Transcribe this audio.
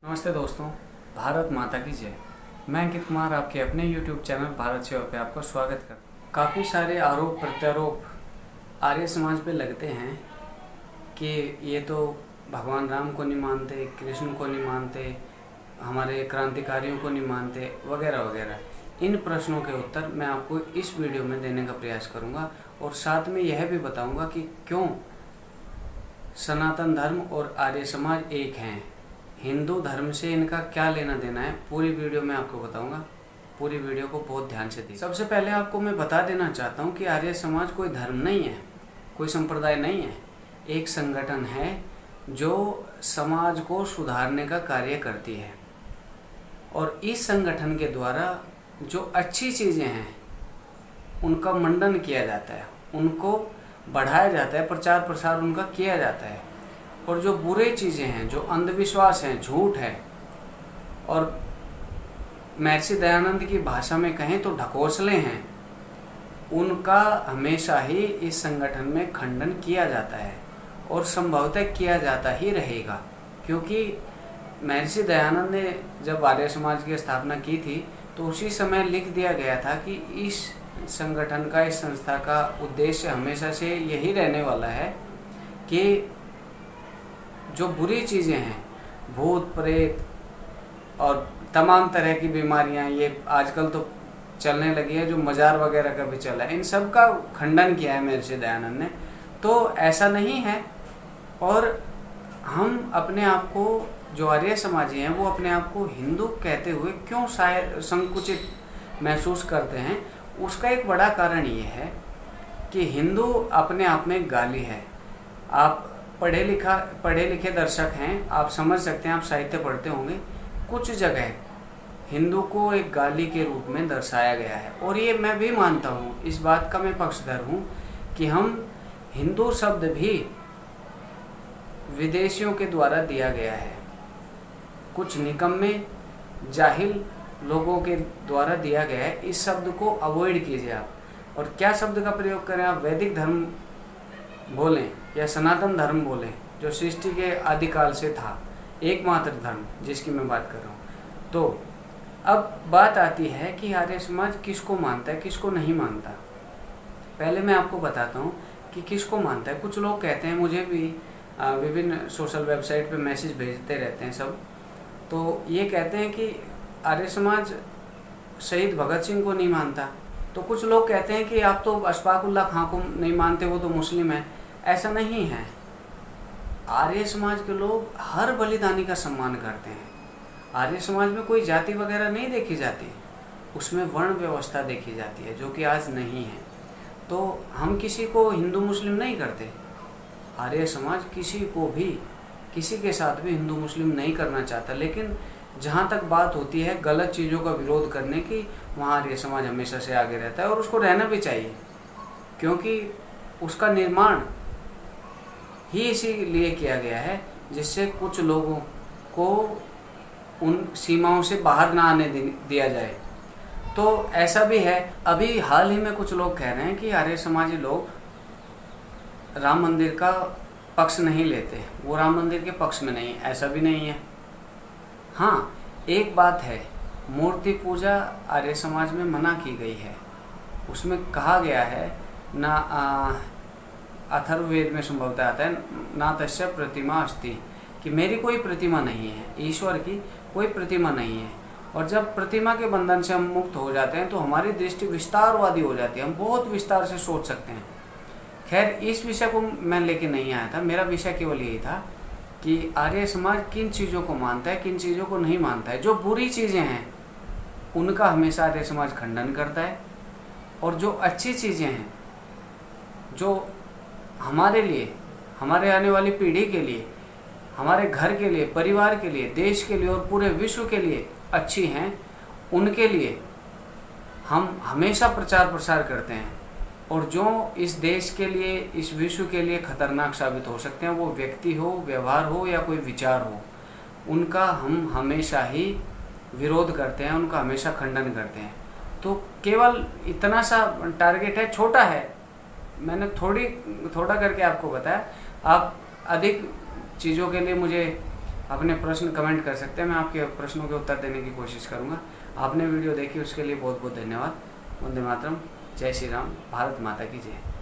नमस्ते दोस्तों, भारत माता की जय। मैं अंकित कुमार आपके अपने YouTube चैनल भारत सेवा पे आपका स्वागत करता हूँ। काफ़ी सारे आरोप प्रत्यारोप आर्य समाज पे लगते हैं कि ये तो भगवान राम को नहीं मानते, कृष्ण को नहीं मानते, हमारे क्रांतिकारियों को नहीं मानते, वगैरह वगैरह। इन प्रश्नों के उत्तर मैं आपको इस वीडियो में देने का प्रयास करूँगा और साथ में यह भी बताऊँगा कि क्यों सनातन धर्म और आर्य समाज एक हैं, हिंदू धर्म से इनका क्या लेना देना है। पूरी वीडियो में आपको बताऊंगा। पूरी वीडियो को बहुत ध्यान से देखिए। सबसे पहले आपको मैं बता देना चाहता हूं कि आर्य समाज कोई धर्म नहीं है, कोई संप्रदाय नहीं है, एक संगठन है जो समाज को सुधारने का कार्य करती है। और इस संगठन के द्वारा जो अच्छी चीज़ें हैं उनका मंडन किया जाता है, उनको बढ़ाया जाता है, प्रचार प्रसार उनका किया जाता है। और जो बुरे चीज़ें हैं, जो अंधविश्वास हैं, झूठ है, और महर्षि दयानंद की भाषा में कहें तो ढकोसले हैं, उनका हमेशा ही इस संगठन में खंडन किया जाता है और संभवतः किया जाता ही रहेगा। क्योंकि महर्षि दयानंद ने जब आर्य समाज की स्थापना की थी तो उसी समय लिख दिया गया था कि इस संगठन का, इस संस्था का उद्देश्य हमेशा से यही रहने वाला है कि जो बुरी चीज़ें हैं, भूत प्रेत और तमाम तरह की बीमारियां, ये आजकल तो चलने लगी है, जो मजार वगैरह का भी चला है, इन सब का खंडन किया है महर्षि दयानंद ने। तो ऐसा नहीं है। और हम अपने आप को, जो आर्य समाजी हैं, वो अपने आप को हिंदू कहते हुए क्यों शायद संकुचित महसूस करते हैं, उसका एक बड़ा कारण ये है कि हिंदू अपने आप में एक गाली है। आप पढ़े लिखे दर्शक हैं, आप समझ सकते हैं, आप साहित्य पढ़ते होंगे। कुछ जगह हिंदू को एक गाली के रूप में दर्शाया गया है और ये मैं भी मानता हूँ, इस बात का मैं पक्षधर हूँ कि हम हिंदू शब्द भी विदेशियों के द्वारा दिया गया है, कुछ निकम्मे जाहिल लोगों के द्वारा दिया गया है। इस शब्द को अवॉइड कीजिए आप, और क्या शब्द का प्रयोग करें आप, वैदिक धर्म बोलें या सनातन धर्म बोलें, जो सृष्टि के आदिकाल से था, एकमात्र धर्म जिसकी मैं बात कर रहा हूँ। तो अब बात आती है कि आर्य समाज किसको मानता है, किसको नहीं मानता। पहले मैं आपको बताता हूँ कि किसको मानता है। कुछ लोग कहते हैं, मुझे भी विभिन्न सोशल वेबसाइट पे मैसेज भेजते रहते हैं सब, तो ये कहते हैं कि आर्य समाज शहीद भगत सिंह को नहीं मानता। तो कुछ लोग कहते हैं कि आप तो अशफाक उल्लाह खां को नहीं मानते, वो तो मुस्लिम है। ऐसा नहीं है। आर्य समाज के लोग हर बलिदानी का सम्मान करते हैं। आर्य समाज में कोई जाति वगैरह नहीं देखी जाती, उसमें वर्ण व्यवस्था देखी जाती है, जो कि आज नहीं है। तो हम किसी को हिंदू मुस्लिम नहीं करते। आर्य समाज किसी को भी, किसी के साथ भी हिंदू मुस्लिम नहीं करना चाहता। लेकिन जहाँ तक बात होती है गलत चीज़ों का विरोध करने की, वहाँ आर्य समाज हमेशा से आगे रहता है और उसको रहना भी चाहिए, क्योंकि उसका निर्माण ही इसीलिए किया गया है जिससे कुछ लोगों को उन सीमाओं से बाहर ना आने दिया जाए। तो ऐसा भी है। अभी हाल ही में कुछ लोग कह रहे हैं कि आर्य समाजी लोग राम मंदिर का पक्ष नहीं लेते, वो राम मंदिर के पक्ष में नहीं। ऐसा भी नहीं है। हाँ, एक बात है, मूर्ति पूजा आर्य समाज में मना की गई है। उसमें कहा गया है ना, अथर्ववेद में संभवतः आता है, ना तस्य प्रतिमा अस्ति, कि मेरी कोई प्रतिमा नहीं है, ईश्वर की कोई प्रतिमा नहीं है। और जब प्रतिमा के बंधन से हम मुक्त हो जाते हैं तो हमारी दृष्टि विस्तारवादी हो जाती है, हम बहुत विस्तार से सोच सकते हैं। खैर, इस विषय को मैं लेके नहीं आया था। मेरा विषय केवल यही था कि आर्य समाज किन चीज़ों को मानता है, किन चीज़ों को नहीं मानता है। जो बुरी चीज़ें हैं उनका हमेशा आर्य समाज खंडन करता है, और जो अच्छी चीज़ें हैं, जो हमारे लिए, हमारे आने वाली पीढ़ी के लिए, हमारे घर के लिए, परिवार के लिए, देश के लिए और पूरे विश्व के लिए अच्छी हैं, उनके लिए हम हमेशा प्रचार प्रसार करते हैं। और जो इस देश के लिए, इस विश्व के लिए खतरनाक साबित हो सकते हैं, वो व्यक्ति हो, व्यवहार हो या कोई विचार हो, उनका हम हमेशा ही विरोध करते हैं, उनका हमेशा खंडन करते हैं। तो केवल इतना सा टारगेट है, छोटा है, मैंने थोड़ा करके आपको बताया। आप अधिक चीज़ों के लिए मुझे अपने प्रश्न कमेंट कर सकते हैं, मैं आपके प्रश्नों के उत्तर देने की कोशिश करूँगा। आपने वीडियो देखी उसके लिए बहुत बहुत धन्यवाद। वंदे मातरम, जय श्री राम, भारत माता की जय।